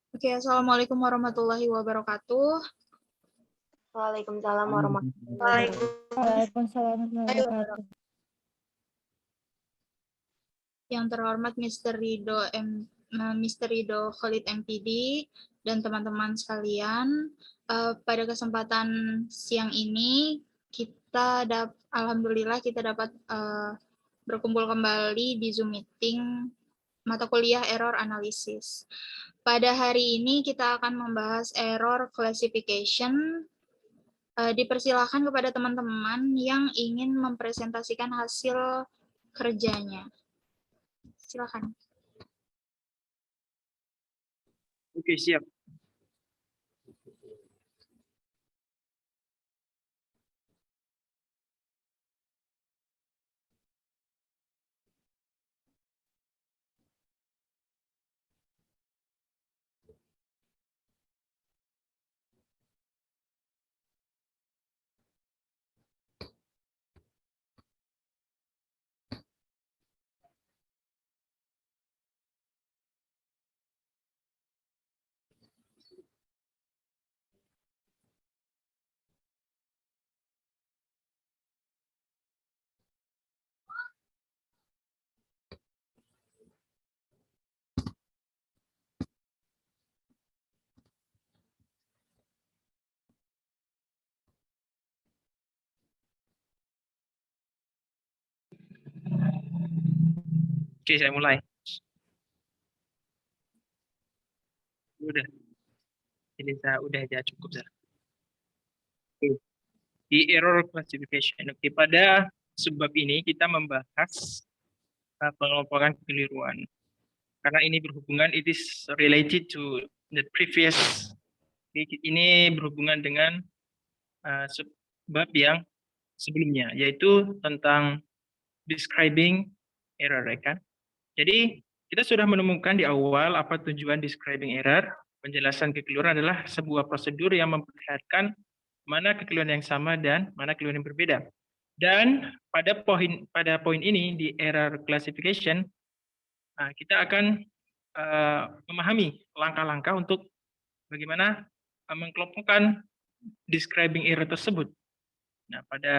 Oke, Assalamualaikum warahmatullahi wabarakatuh. Waalaikumsalam warahmatullahi wabarakatuh. Waalaikumsalam warahmatullahi wabarakatuh. Yang terhormat Mr. Rido Khalid MPD dan teman-teman sekalian, pada kesempatan siang ini alhamdulillah kita dapat berkumpul kembali di Zoom meeting mata kuliah error analysis. Pada hari ini kita akan membahas error classification. Dipersilakan kepada teman-teman yang ingin mempresentasikan hasil kerjanya. Silakan. Oke, siap. Oke, saya mulai. Udah. Jadi saya udah aja cukup. Oke. Di error classification. Oke, pada sebab ini kita membahas pengelompokan kekeliruan. Karena ini berhubungan, it is related to the previous. Ini berhubungan dengan sebab yang sebelumnya, yaitu tentang describing error, kan? Jadi kita sudah menemukan di awal apa tujuan describing error. Penjelasan kekeliruan adalah sebuah prosedur yang memperlihatkan mana kekeliruan yang sama dan mana kekeliruan yang berbeda. Dan pada poin ini di error classification, kita akan memahami langkah-langkah untuk bagaimana mengelompokkan describing error tersebut. Nah, pada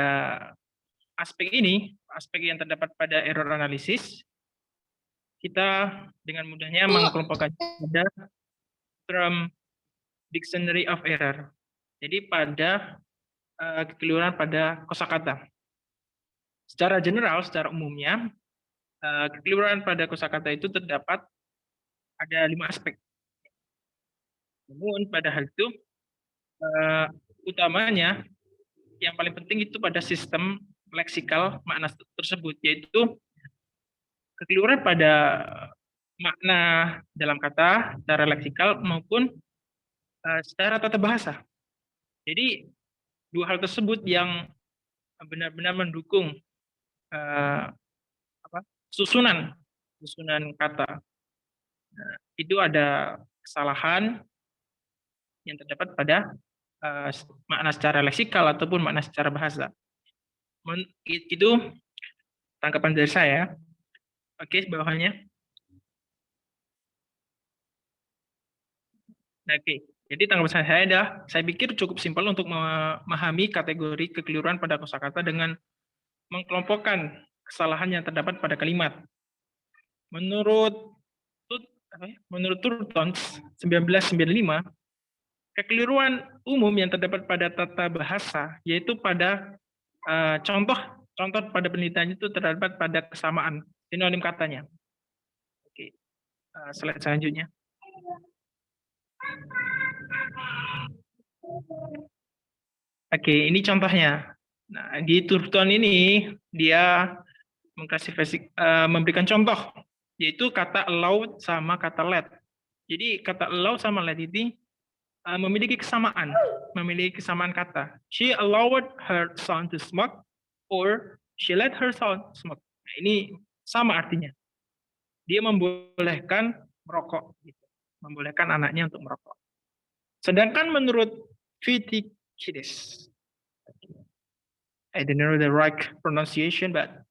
aspek ini, aspek yang terdapat pada error analysis, kita dengan mudahnya mengelompokkan pada term dictionary of error. Jadi pada kekeliruan pada kosakata. Secara general, secara umumnya, kekeliruan pada kosakata itu terdapat ada 5 aspek. Namun pada hal itu, utamanya yang paling penting itu pada sistem leksikal makna tersebut, yaitu kekeliruan pada makna dalam kata secara leksikal maupun secara tata bahasa. Jadi dua hal tersebut yang benar-benar mendukung susunan kata. Nah, itu ada kesalahan yang terdapat pada makna secara leksikal ataupun makna secara bahasa. Itu tanggapan dari saya. Oke, bawahannya. Oke, jadi tanggapan saya adalah, saya pikir cukup simpel untuk memahami kategori kekeliruan pada kosakata dengan mengelompokkan kesalahan yang terdapat pada kalimat. Menurut Turton 1995, kekeliruan umum yang terdapat pada tata bahasa yaitu pada contoh pada penelitian itu terdapat pada kesamaan sinonim katanya. Oke, slide selanjutnya. Oke, ini contohnya. Nah, di Turton ini dia memberikan contoh, yaitu kata allow sama kata let. Jadi kata allow sama let ini memiliki kesamaan kata. She allowed her son to smoke, or she let her son smoke. Nah, ini sama artinya. Dia membolehkan merokok, gitu. Membolehkan anaknya untuk merokok. Sedangkan menurut Vitikides, I don't know the right pronunciation, but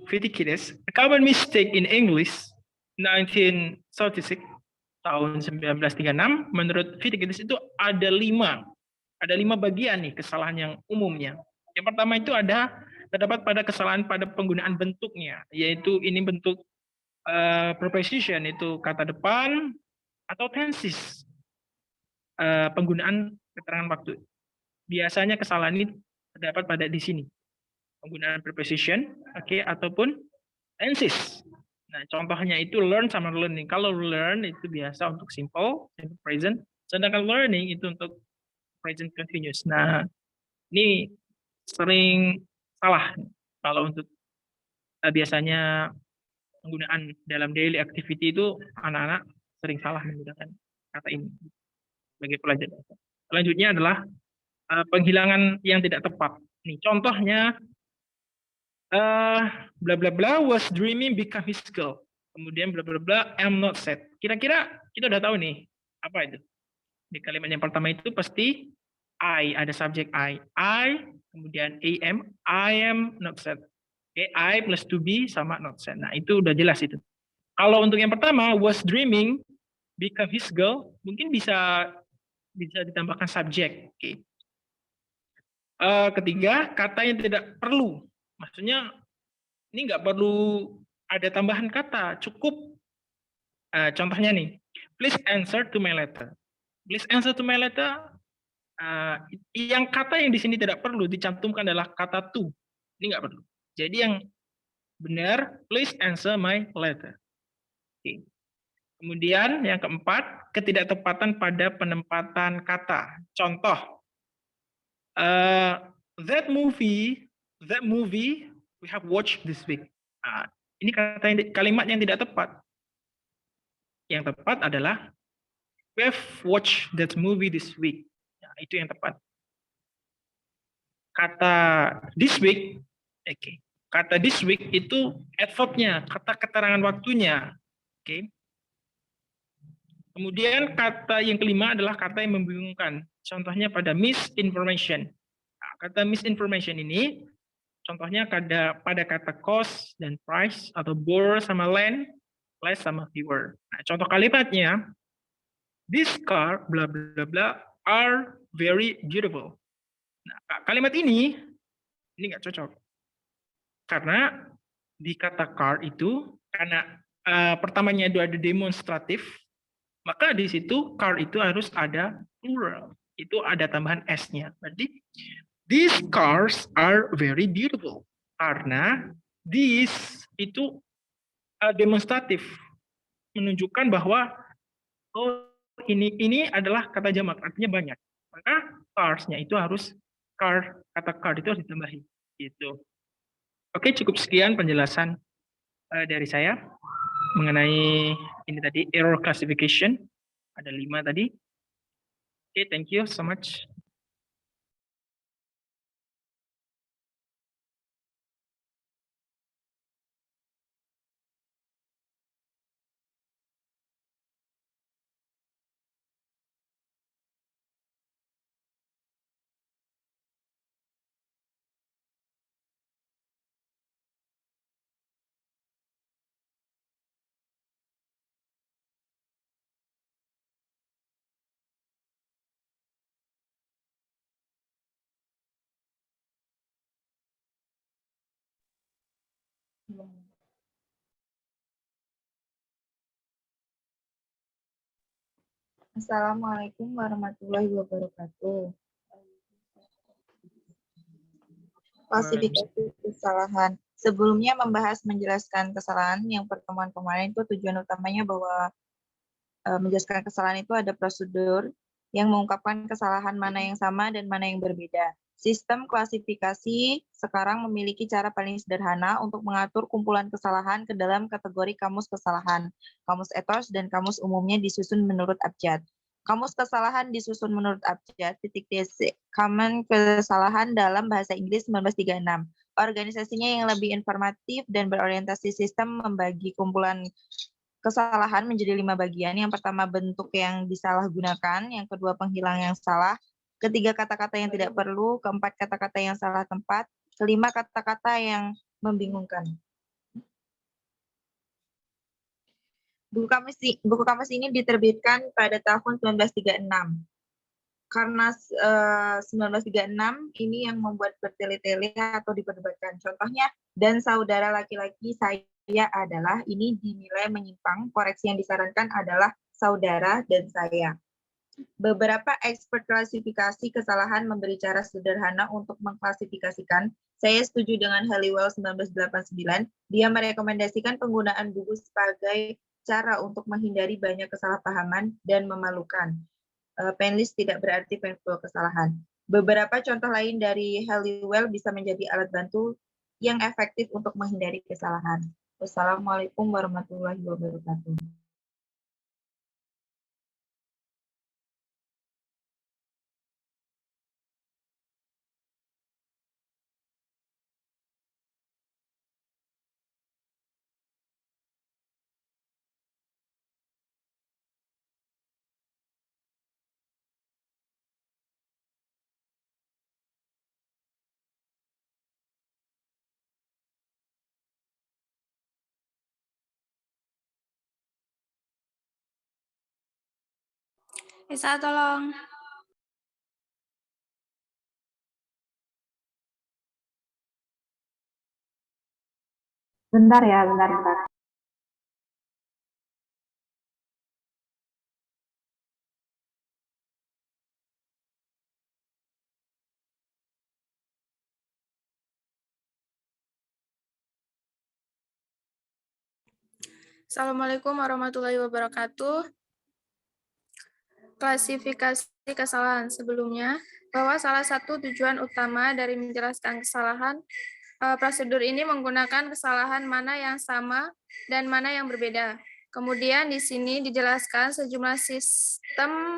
Vitikides, a common mistake in English, 1936, tahun 1936, menurut Wikipedia itu ada 5 bagian nih kesalahan yang umumnya. Yang pertama itu terdapat pada kesalahan pada penggunaan bentuknya, yaitu ini bentuk preposition itu kata depan atau tenses, penggunaan keterangan waktu. Biasanya kesalahan ini terdapat pada di sini, penggunaan preposition, oke, ataupun tenses. Nah, contohnya itu learn sama learning. Kalau learn itu biasa untuk simple present, sedangkan learning itu untuk present continuous. Nah, ini sering salah kalau untuk biasanya penggunaan dalam daily activity itu anak-anak sering salah menggunakan kata ini sebagai pelajaran. Selanjutnya adalah penghilangan yang tidak tepat. Nih, contohnya bla bla bla was dreaming become his girl. Kemudian bla bla bla am not sad. Kira-kira kita udah tahu nih apa itu? Di kalimat yang pertama itu pasti I, ada subjek I, kemudian I am not sad. Oke, I plus to be sama not sad. Nah, itu udah jelas itu. Kalau untuk yang pertama was dreaming become his girl, mungkin bisa ditambahkan subjek. Oke. Ketiga, kata yang tidak perlu. Maksudnya ini nggak perlu ada tambahan kata, cukup contohnya nih, please answer to my letter. Please answer to my letter. Yang kata yang di sini tidak perlu dicantumkan adalah kata to. Ini nggak perlu. Jadi yang benar, please answer my letter. Oke. Kemudian yang keempat, ketidaktepatan pada penempatan kata. Contoh, that movie we have watched this week. Ini kalimat yang tidak tepat. Yang tepat adalah we have watched that movie this week. Nah, itu yang tepat. Kata this week, oke. Kata this week itu adverb-nya, kata keterangan waktunya. Oke. Kemudian kata yang kelima adalah kata yang membingungkan. Contohnya pada misinformation. Nah, kata misinformation ini contohnya pada kata cost dan price atau bore sama land, less sama fewer. Nah, contoh kalimatnya, this car bla bla bla are very beautiful. Nah, kalimat ini nggak cocok. Karena di kata car itu, karena pertamanya itu ada demonstratif, maka di situ car itu harus ada plural. Itu ada tambahan s-nya. Berarti these cars are very beautiful. Karena this itu demonstratif, menunjukkan bahwa ini adalah kata jamak, artinya banyak. Maka cars-nya itu harus kata car itu harus ditambahi. Gitu. Oke, cukup sekian penjelasan dari saya mengenai ini tadi error classification. Ada 5 tadi. Oke, thank you so much. Assalamualaikum warahmatullahi wabarakatuh. Klasifikasi kesalahan. Sebelumnya membahas menjelaskan kesalahan, yang pertemuan kemarin itu tujuan utamanya bahwa menjelaskan kesalahan itu ada prosedur yang mengungkapkan kesalahan mana yang sama dan mana yang berbeda. Sistem klasifikasi sekarang memiliki cara paling sederhana untuk mengatur kumpulan kesalahan ke dalam kategori kamus kesalahan. Kamus ethos dan kamus umumnya disusun menurut abjad. Kamus kesalahan disusun menurut abjad, .dc, common kesalahan dalam bahasa Inggris 1936. Organisasinya yang lebih informatif dan berorientasi sistem membagi kumpulan kesalahan menjadi 5 bagian. Yang pertama, bentuk yang disalahgunakan. Yang kedua, penghilang yang salah. Ketiga, kata-kata yang tidak perlu. Keempat, kata-kata yang salah tempat. Kelima, kata-kata yang membingungkan. Buku kamus ini diterbitkan pada tahun 1936. Karena 1936 ini yang membuat bertele-tele atau diperdebatkan. Contohnya, dan saudara laki-laki saya adalah, ini dinilai menyimpang. Koreksi yang disarankan adalah saudara dan saya. Beberapa expert klasifikasi kesalahan memberi cara sederhana untuk mengklasifikasikan. Saya setuju dengan Halliwell 1989. Dia merekomendasikan penggunaan buku sebagai cara untuk menghindari banyak kesalahpahaman dan memalukan. Painless tidak berarti painful kesalahan. Beberapa contoh lain dari Halliwell bisa menjadi alat bantu yang efektif untuk menghindari kesalahan. Wassalamualaikum warahmatullahi wabarakatuh. Isa, tolong. Bentar ya, bentar. Assalamualaikum warahmatullahi wabarakatuh. Klasifikasi kesalahan sebelumnya, bahwa salah satu tujuan utama dari menjelaskan kesalahan, prosedur ini menggunakan kesalahan mana yang sama dan mana yang berbeda. Kemudian di sini dijelaskan sejumlah sistem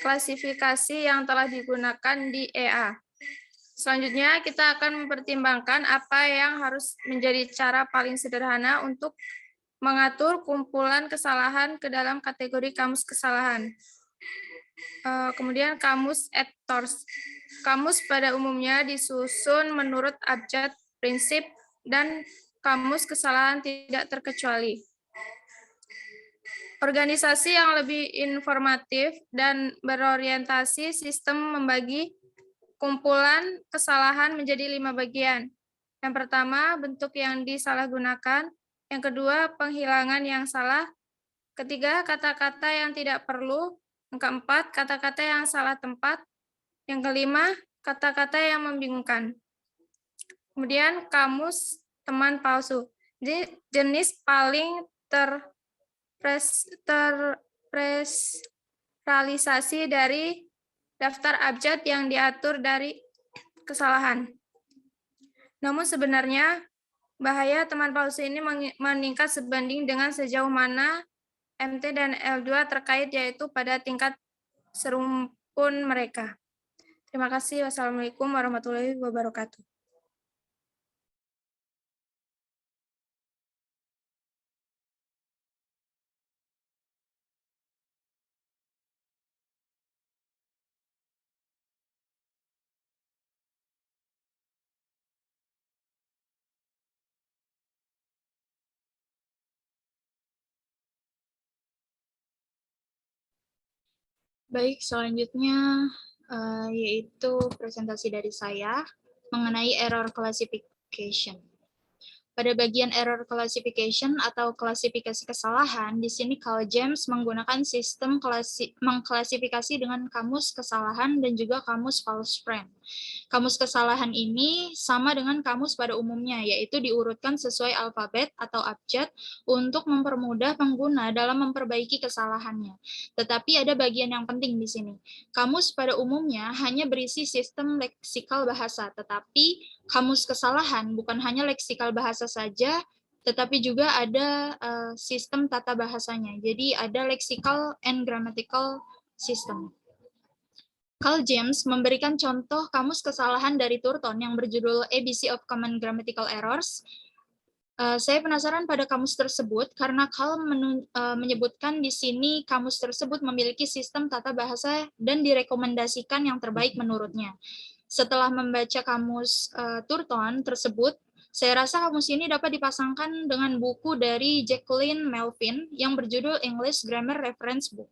klasifikasi yang telah digunakan di EA. Selanjutnya kita akan mempertimbangkan apa yang harus menjadi cara paling sederhana untuk mengatur kumpulan kesalahan ke dalam kategori kamus kesalahan. Kemudian kamus editors. Kamus pada umumnya disusun menurut abjad, prinsip, dan kamus kesalahan tidak terkecuali. Organisasi yang lebih informatif dan berorientasi sistem membagi kumpulan kesalahan menjadi 5 bagian. Yang pertama, bentuk yang disalahgunakan. Yang kedua, penghilangan yang salah. Ketiga, kata-kata yang tidak perlu. Yang keempat, kata-kata yang salah tempat. Yang kelima, kata-kata yang membingungkan. Kemudian, kamus teman palsu. Jenis paling terrealisasi dari daftar abjad yang diatur dari kesalahan. Namun sebenarnya, bahaya teman palsu ini meningkat sebanding dengan sejauh mana MT dan L2 terkait, yaitu pada tingkat serumpun mereka. Terima kasih. Wassalamualaikum warahmatullahi wabarakatuh. Baik, selanjutnya yaitu presentasi dari saya mengenai error classification. Pada bagian error classification atau klasifikasi kesalahan, di sini Carl James menggunakan sistem mengklasifikasi dengan kamus kesalahan dan juga kamus false friend. Kamus kesalahan ini sama dengan kamus pada umumnya, yaitu diurutkan sesuai alfabet atau abjad untuk mempermudah pengguna dalam memperbaiki kesalahannya. Tetapi ada bagian yang penting di sini. Kamus pada umumnya hanya berisi sistem leksikal bahasa, tetapi kamus kesalahan bukan hanya leksikal bahasa saja, tetapi juga ada sistem tata bahasanya. Jadi ada lexical and grammatical system. Carl James memberikan contoh kamus kesalahan dari Turton yang berjudul ABC of Common Grammatical Errors. Saya penasaran pada kamus tersebut karena Carl menyebutkan di sini kamus tersebut memiliki sistem tata bahasa dan direkomendasikan yang terbaik menurutnya. Setelah membaca kamus Turton tersebut, Saya rasa kamus ini dapat dipasangkan dengan buku dari Jacqueline Melvin yang berjudul English Grammar Reference Book.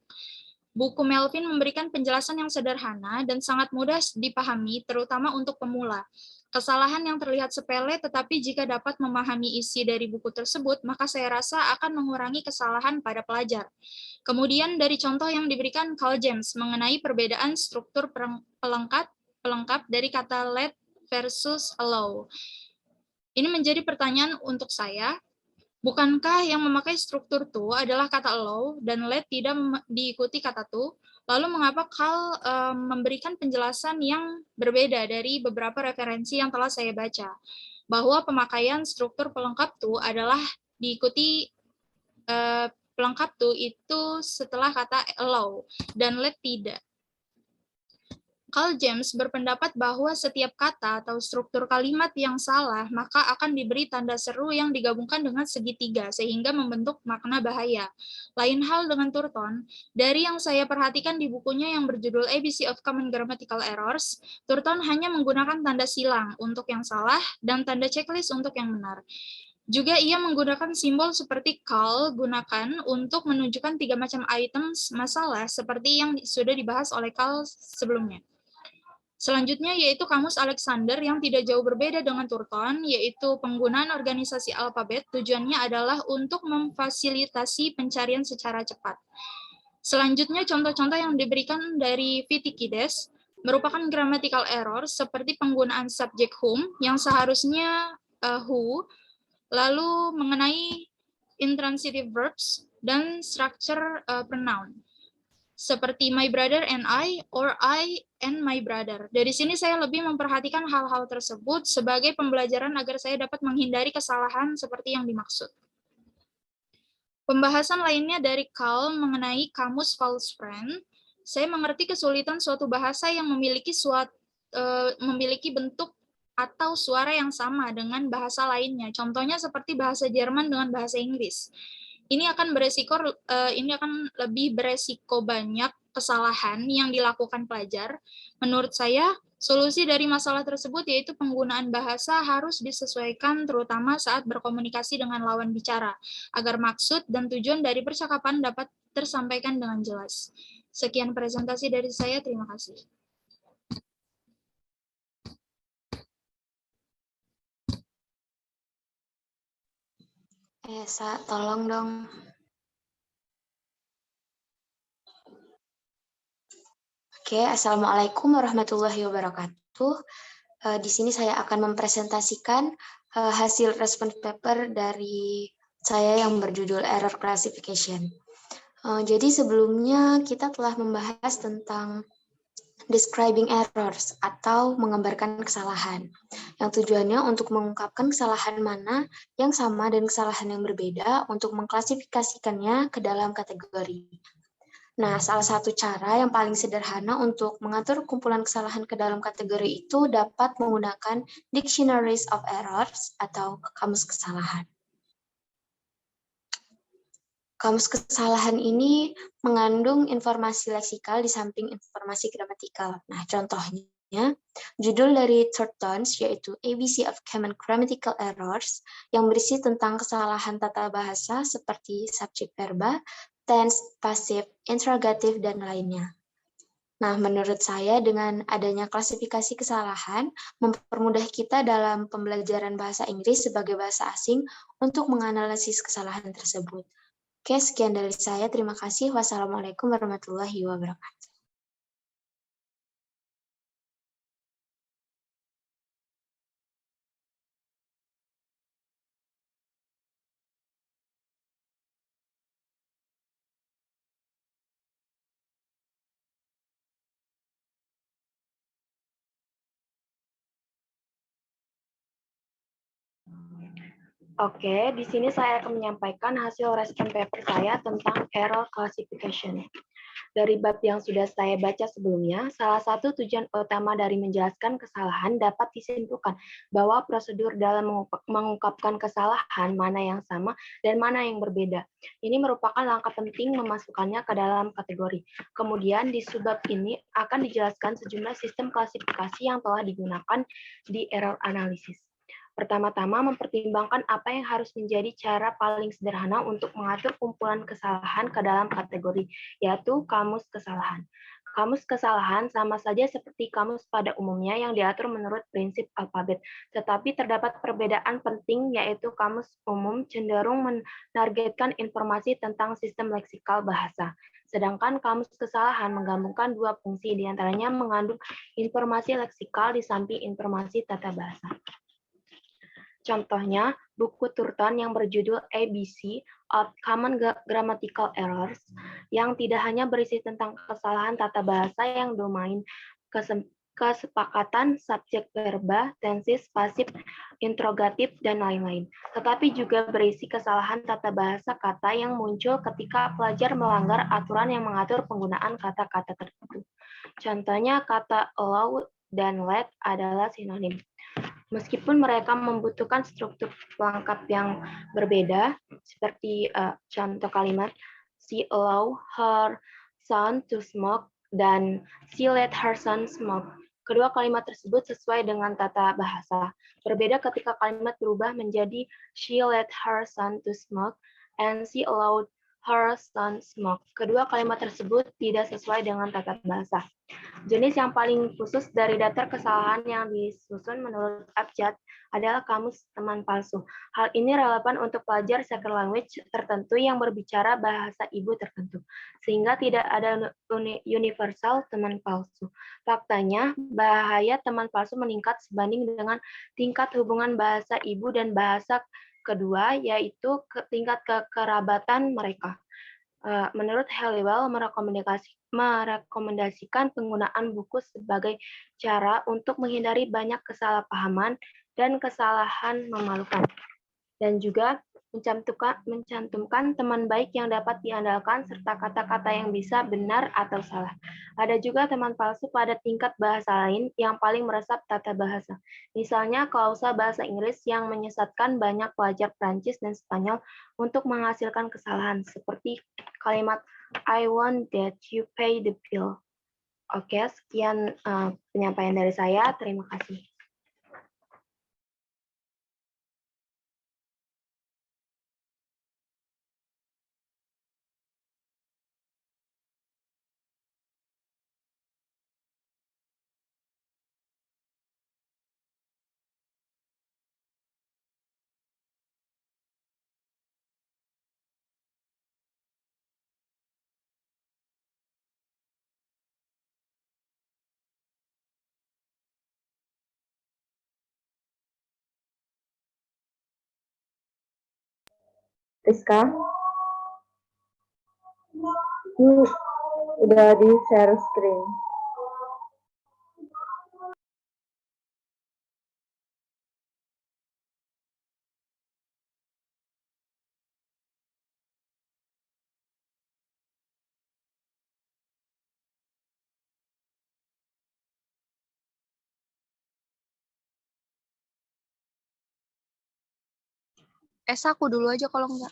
Buku Melvin memberikan penjelasan yang sederhana dan sangat mudah dipahami, terutama untuk pemula. Kesalahan yang terlihat sepele, tetapi jika dapat memahami isi dari buku tersebut, maka saya rasa akan mengurangi kesalahan pada pelajar. Kemudian dari contoh yang diberikan Carl James mengenai perbedaan struktur pelengkap dari kata let versus allow. Ini menjadi pertanyaan untuk saya. Bukankah yang memakai struktur to adalah kata allow dan let tidak diikuti kata to? Lalu mengapa Carl memberikan penjelasan yang berbeda dari beberapa referensi yang telah saya baca? Bahwa pemakaian struktur pelengkap to adalah diikuti pelengkap to itu setelah kata allow dan let tidak. Carl James berpendapat bahwa setiap kata atau struktur kalimat yang salah maka akan diberi tanda seru yang digabungkan dengan segitiga sehingga membentuk makna bahaya. Lain hal dengan Turton, dari yang saya perhatikan di bukunya yang berjudul ABC of Common Grammatical Errors, Turton hanya menggunakan tanda silang untuk yang salah dan tanda checklist untuk yang benar. Juga ia menggunakan simbol seperti Carl gunakan untuk menunjukkan 3 macam items masalah seperti yang sudah dibahas oleh Carl sebelumnya. Selanjutnya yaitu kamus Alexander yang tidak jauh berbeda dengan Turton, yaitu penggunaan organisasi alfabet tujuannya adalah untuk memfasilitasi pencarian secara cepat. Selanjutnya contoh-contoh yang diberikan dari Vitikides merupakan grammatical error seperti penggunaan subject whom yang seharusnya who, lalu mengenai intransitive verbs dan structure pronoun. Seperti my brother and I, or I and my brother. Dari sini saya lebih memperhatikan hal-hal tersebut sebagai pembelajaran agar saya dapat menghindari kesalahan seperti yang dimaksud. Pembahasan lainnya dari Carl mengenai kamus false friend. Saya mengerti kesulitan suatu bahasa yang memiliki bentuk atau suara yang sama dengan bahasa lainnya. Contohnya seperti bahasa Jerman dengan bahasa Inggris. Ini akan lebih beresiko banyak kesalahan yang dilakukan pelajar. Menurut saya, solusi dari masalah tersebut yaitu penggunaan bahasa harus disesuaikan terutama saat berkomunikasi dengan lawan bicara, agar maksud dan tujuan dari percakapan dapat tersampaikan dengan jelas. Sekian presentasi dari saya, terima kasih. Sa, tolong dong. Oke, Assalamualaikum warahmatullahi wabarakatuh. Di sini saya akan mempresentasikan hasil respon paper dari saya yang berjudul Error Classification. Jadi sebelumnya kita telah membahas tentang describing errors atau menggambarkan kesalahan, yang tujuannya untuk mengungkapkan kesalahan mana yang sama dan kesalahan yang berbeda untuk mengklasifikasikannya ke dalam kategori. Nah, salah satu cara yang paling sederhana untuk mengatur kumpulan kesalahan ke dalam kategori itu dapat menggunakan Dictionaries of Errors atau kamus kesalahan. Kamus kesalahan ini mengandung informasi leksikal di samping informasi gramatikal. Nah, contohnya, judul dari Turton's yaitu ABC of Common Grammatical Errors yang berisi tentang kesalahan tata bahasa seperti subjek verba, tense, passive, interrogative, dan lainnya. Nah, menurut saya dengan adanya klasifikasi kesalahan mempermudah kita dalam pembelajaran bahasa Inggris sebagai bahasa asing untuk menganalisis kesalahan tersebut. Oke, sekian dari saya. Terima kasih. Wassalamualaikum warahmatullahi wabarakatuh. Oke, di sini saya akan menyampaikan hasil respon paper saya tentang error classification. Dari bab yang sudah saya baca sebelumnya, salah satu tujuan utama dari menjelaskan kesalahan dapat disimpulkan bahwa prosedur dalam mengungkapkan kesalahan mana yang sama dan mana yang berbeda. Ini merupakan langkah penting memasukkannya ke dalam kategori. Kemudian di subbab ini akan dijelaskan sejumlah sistem klasifikasi yang telah digunakan di error analysis. Pertama-tama, mempertimbangkan apa yang harus menjadi cara paling sederhana untuk mengatur kumpulan kesalahan ke dalam kategori, yaitu kamus kesalahan. Kamus kesalahan sama saja seperti kamus pada umumnya yang diatur menurut prinsip alfabet, tetapi terdapat perbedaan penting, yaitu kamus umum cenderung menargetkan informasi tentang sistem leksikal bahasa. Sedangkan kamus kesalahan menggabungkan dua fungsi, diantaranya mengandung informasi leksikal di samping informasi tata bahasa. Contohnya, buku Turton yang berjudul ABC of Common Grammatical Errors, yang tidak hanya berisi tentang kesalahan tata bahasa yang domain kesepakatan subjek verba, tenses, pasif, interrogatif, dan lain-lain, tetapi juga berisi kesalahan tata bahasa kata yang muncul ketika pelajar melanggar aturan yang mengatur penggunaan kata-kata tertentu. Contohnya, kata allow dan let adalah sinonim. Meskipun mereka membutuhkan struktur pelengkap yang berbeda, seperti contoh kalimat, she allow her son to smoke, dan she let her son smoke. Kedua kalimat tersebut sesuai dengan tata bahasa. Berbeda ketika kalimat berubah menjadi she let her son to smoke, and she allowed her son smoke. Kedua kalimat tersebut tidak sesuai dengan tata bahasa. Jenis yang paling khusus dari daftar kesalahan yang disusun menurut abjad adalah kamus teman palsu. Hal ini relevan untuk pelajar second language tertentu yang berbicara bahasa ibu tertentu, sehingga tidak ada universal teman palsu. Faktanya, bahaya teman palsu meningkat sebanding dengan tingkat hubungan bahasa ibu dan bahasa kedua, yaitu tingkat kekerabatan mereka. Menurut Halliwell, merekomendasikan penggunaan buku sebagai cara untuk menghindari banyak kesalahpahaman dan kesalahan memalukan, dan juga mencantumkan teman baik yang dapat diandalkan serta kata-kata yang bisa benar atau salah. Ada juga teman palsu pada tingkat bahasa lain yang paling meresap tata bahasa. Misalnya klausa bahasa Inggris yang menyesatkan banyak pelajar Prancis dan Spanyol untuk menghasilkan kesalahan, seperti kalimat I want that you pay the bill. Oke, sekian penyampaian dari saya. Terima kasih. Rizka, ini udah di share screen. Esa, aku dulu aja kalau enggak.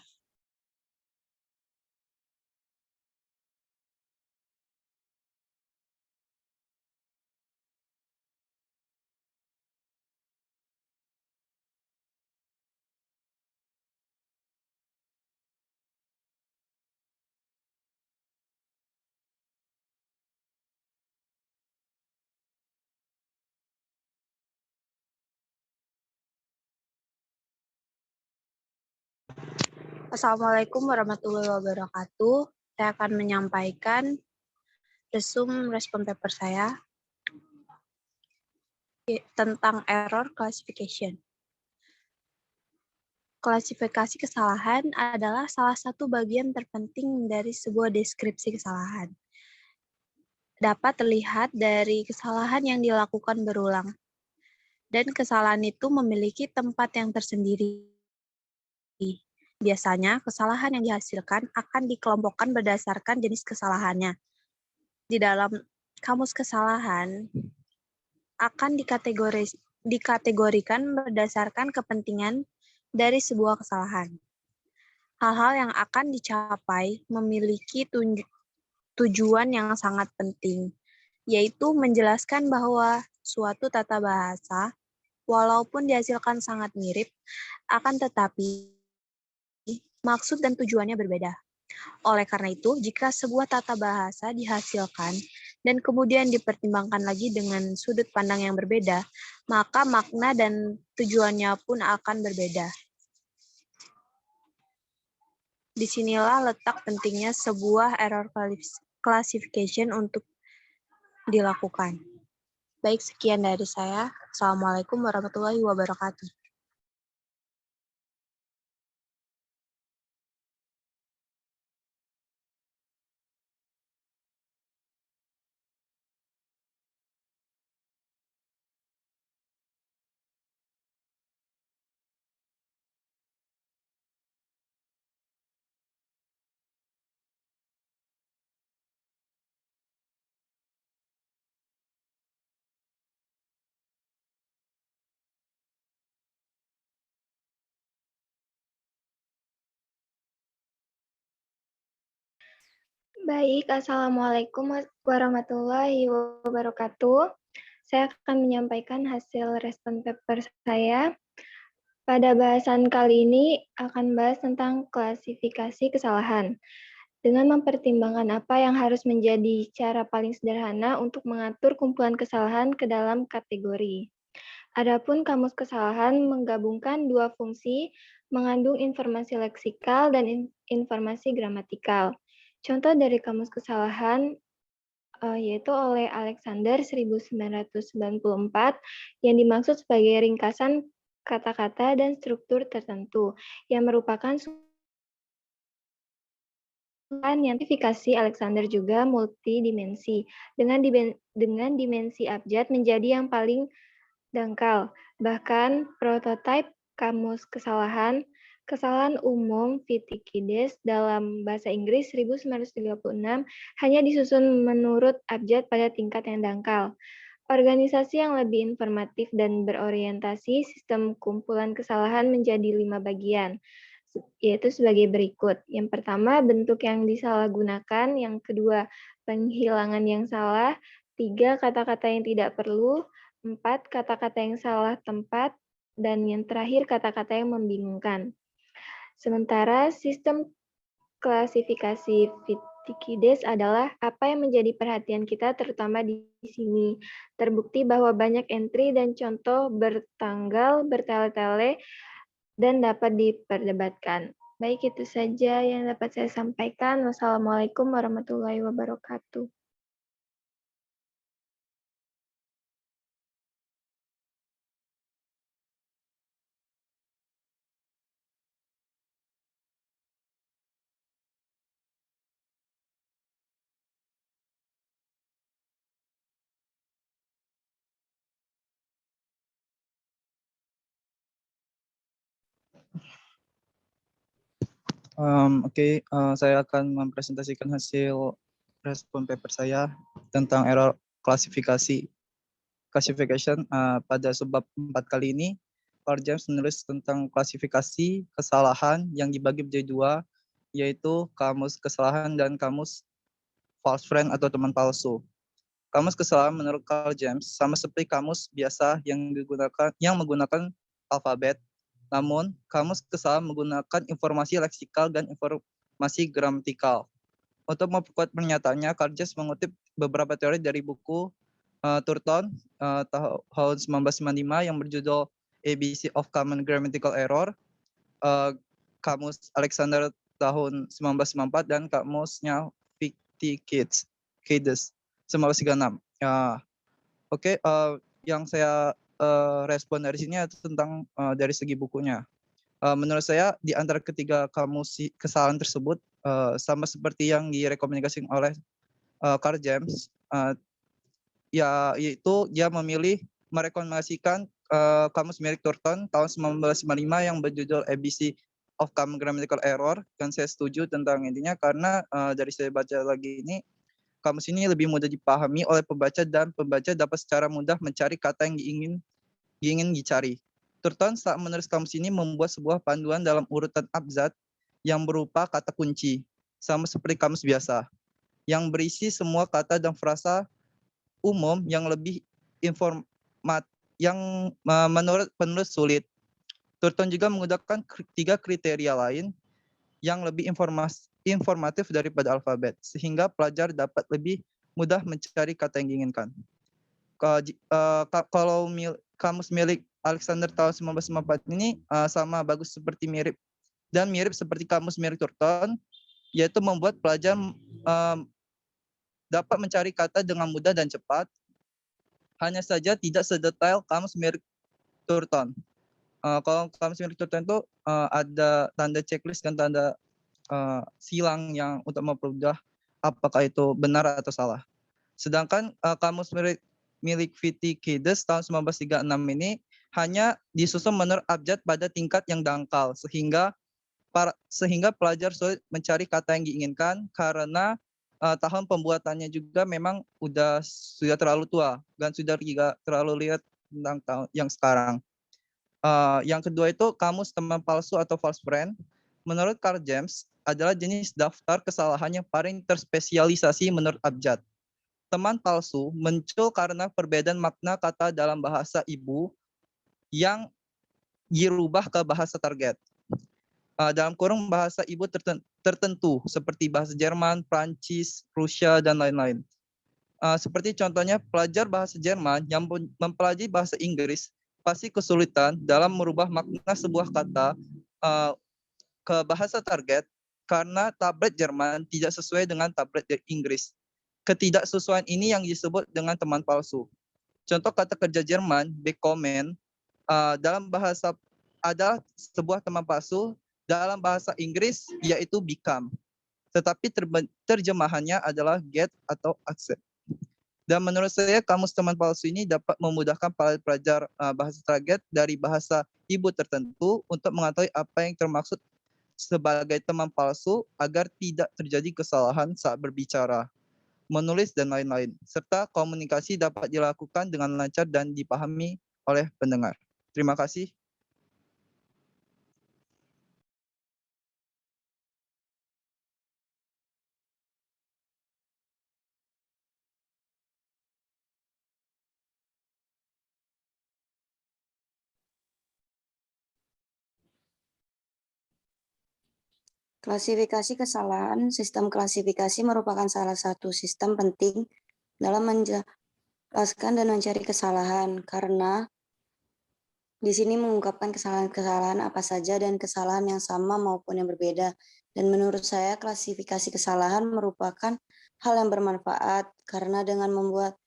Assalamualaikum warahmatullahi wabarakatuh. Saya akan menyampaikan resum respon paper saya tentang error classification. Klasifikasi kesalahan adalah salah satu bagian terpenting dari sebuah deskripsi kesalahan. Dapat terlihat dari kesalahan yang dilakukan berulang. Dan kesalahan itu memiliki tempat yang tersendiri. Biasanya, kesalahan yang dihasilkan akan dikelompokkan berdasarkan jenis kesalahannya. Di dalam kamus kesalahan, akan dikategorikan berdasarkan kepentingan dari sebuah kesalahan. Hal-hal yang akan dicapai memiliki tujuan yang sangat penting, yaitu menjelaskan bahwa suatu tata bahasa Walaupun dihasilkan sangat mirip, akan tetapi maksud dan tujuannya berbeda. Oleh karena itu, jika sebuah tata bahasa dihasilkan dan kemudian dipertimbangkan lagi dengan sudut pandang yang berbeda, maka makna dan tujuannya pun akan berbeda. Disinilah letak pentingnya sebuah error classification untuk dilakukan. Baik, sekian dari saya. Assalamualaikum warahmatullahi wabarakatuh. Baik, Assalamualaikum warahmatullahi wabarakatuh. Saya akan menyampaikan hasil respon paper saya. Pada bahasan kali ini akan bahas tentang klasifikasi kesalahan. Dengan mempertimbangkan apa yang harus menjadi cara paling sederhana untuk mengatur kumpulan kesalahan ke dalam kategori. Adapun kamus kesalahan menggabungkan dua fungsi, mengandung informasi leksikal dan informasi gramatikal. Contoh dari kamus kesalahan yaitu oleh Alexander 1994 yang dimaksud sebagai ringkasan kata-kata dan struktur tertentu yang merupakan identifikasi Alexander juga multidimensi dengan dimensi abjad menjadi yang paling dangkal. Bahkan prototipe kamus kesalahan umum Vitikides dalam bahasa Inggris 1936 hanya disusun menurut abjad pada tingkat yang dangkal. Organisasi yang lebih informatif dan berorientasi sistem kumpulan kesalahan menjadi 5 bagian, yaitu sebagai berikut. Yang pertama, bentuk yang disalahgunakan. Yang kedua, penghilangan yang salah. 3, kata-kata yang tidak perlu. 4, kata-kata yang salah tempat. Dan yang terakhir, kata-kata yang membingungkan. Sementara sistem klasifikasi Vitikides adalah apa yang menjadi perhatian kita terutama di sini. Terbukti bahwa banyak entry dan contoh bertanggal, bertele-tele, dan dapat diperdebatkan. Baik, itu saja yang dapat saya sampaikan. Wassalamualaikum warahmatullahi wabarakatuh. Saya akan mempresentasikan hasil respon paper saya tentang error classification. Pada sebab 4 kali ini, Carl James menulis tentang klasifikasi kesalahan yang dibagi menjadi 2, yaitu kamus kesalahan dan kamus false friend atau teman palsu. Kamus kesalahan menurut Carl James sama seperti kamus biasa yang menggunakan alfabet. Namun, kamus kesalahan menggunakan informasi leksikal dan informasi gramatikal. Untuk memperkuat pernyataannya, Carl James mengutip beberapa teori dari buku Turton tahun 1995 yang berjudul ABC of Common Grammatical Error, kamus Alexander tahun 1994, dan kamusnya Vitikides 1936. Yang saya respon dari sini tentang dari segi bukunya. Menurut saya di antara ketiga kamus kesalahan tersebut sama seperti yang direkomendasikan oleh Carl James, yaitu dia memilih merekomendasikan kamus milik Turton tahun 1995 yang berjudul ABC of Common Grammatical Error, dan saya setuju tentang intinya karena dari saya baca lagi ini, kamus ini lebih mudah dipahami oleh pembaca dan pembaca dapat secara mudah mencari kata yang ingin dicari. Turton saat menulis kamus ini membuat sebuah panduan dalam urutan abjad yang berupa kata kunci, sama seperti kamus biasa, yang berisi semua kata dan frasa umum yang lebih menurut penulis sulit. Turton juga menggunakan 3 kriteria lain yang lebih informatif daripada alfabet, sehingga pelajar dapat lebih mudah mencari kata yang diinginkan. Kalau kamus milik Alexander tahun 1954 ini sama bagus seperti mirip seperti kamus milik Turton, yaitu membuat pelajar dapat mencari kata dengan mudah dan cepat, hanya saja tidak sedetail kamus milik Turton. Kalau kamus milik Turton itu ada tanda checklist dan tanda silang yang untuk mempermudah apakah itu benar atau salah. Sedangkan kamus milik Vitikides tahun 1936 ini hanya disusun menurut abjad pada tingkat yang dangkal, sehingga pelajar sulit mencari kata yang diinginkan karena tahun pembuatannya juga memang sudah terlalu tua dan sudah tidak terlalu lihat tentang tahun yang sekarang. Yang kedua itu kamus teman palsu atau false friend. Menurut Carl James adalah jenis daftar kesalahan yang paling terspesialisasi menurut abjad. Teman palsu muncul karena perbedaan makna kata dalam bahasa ibu yang dirubah ke bahasa target. Dalam kurung bahasa ibu tertentu seperti bahasa Jerman, Prancis, Rusia, dan lain-lain. Seperti contohnya pelajar bahasa Jerman yang mempelajari bahasa Inggris pasti kesulitan dalam merubah makna sebuah kata ke bahasa target karena tablet Jerman tidak sesuai dengan tablet Inggris. Ketidaksesuaian ini yang disebut dengan teman palsu. Contoh kata kerja Jerman, bekommen, dalam bahasa adalah sebuah teman palsu, dalam bahasa Inggris yaitu become. Tetapi terjemahannya adalah get atau accept. Dan menurut saya kamus teman palsu ini dapat memudahkan para pelajar bahasa target dari bahasa ibu tertentu untuk mengetahui apa yang termaksud sebagai teman palsu agar tidak terjadi kesalahan saat berbicara, menulis, dan lain-lain. Serta komunikasi dapat dilakukan dengan lancar dan dipahami oleh pendengar. Terima kasih. Klasifikasi kesalahan. Sistem klasifikasi merupakan salah satu sistem penting dalam menjelaskan dan mencari kesalahan, karena di sini mengungkapkan kesalahan-kesalahan apa saja dan kesalahan yang sama maupun yang berbeda. Dan menurut saya klasifikasi kesalahan merupakan hal yang bermanfaat, karena dengan membuat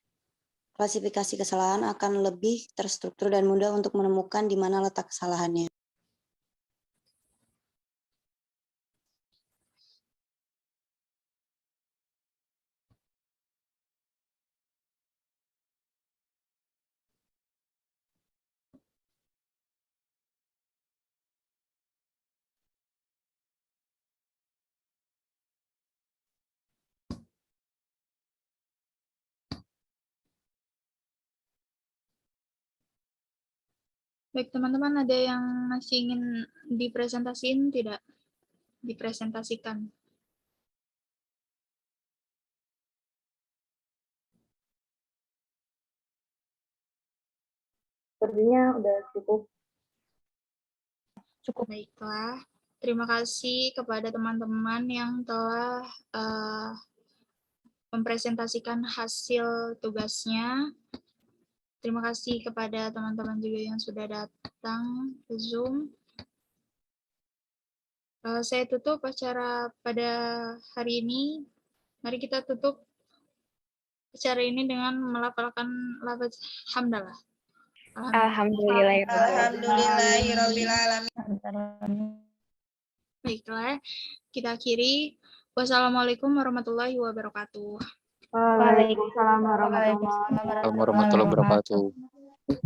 klasifikasi kesalahan akan lebih terstruktur dan mudah untuk menemukan di mana letak kesalahannya. Baik, teman-teman, ada yang masih ingin dipresentasikan tidak? Dipresentasikan. Sepertinya udah cukup. Baiklah, terima kasih kepada teman-teman yang telah mempresentasikan hasil tugasnya. Terima kasih kepada teman-teman juga yang sudah datang ke Zoom. Saya tutup acara pada hari ini. Mari kita tutup acara ini dengan melafalkan lafaz hamdalah. Alhamdulillahirrahmanirrahim. Baiklah, kita akhiri. Wassalamualaikum warahmatullahi wabarakatuh. Waalaikumsalam warahmatullahi wabarakatuh. Warahmatullahi wabarakatuh.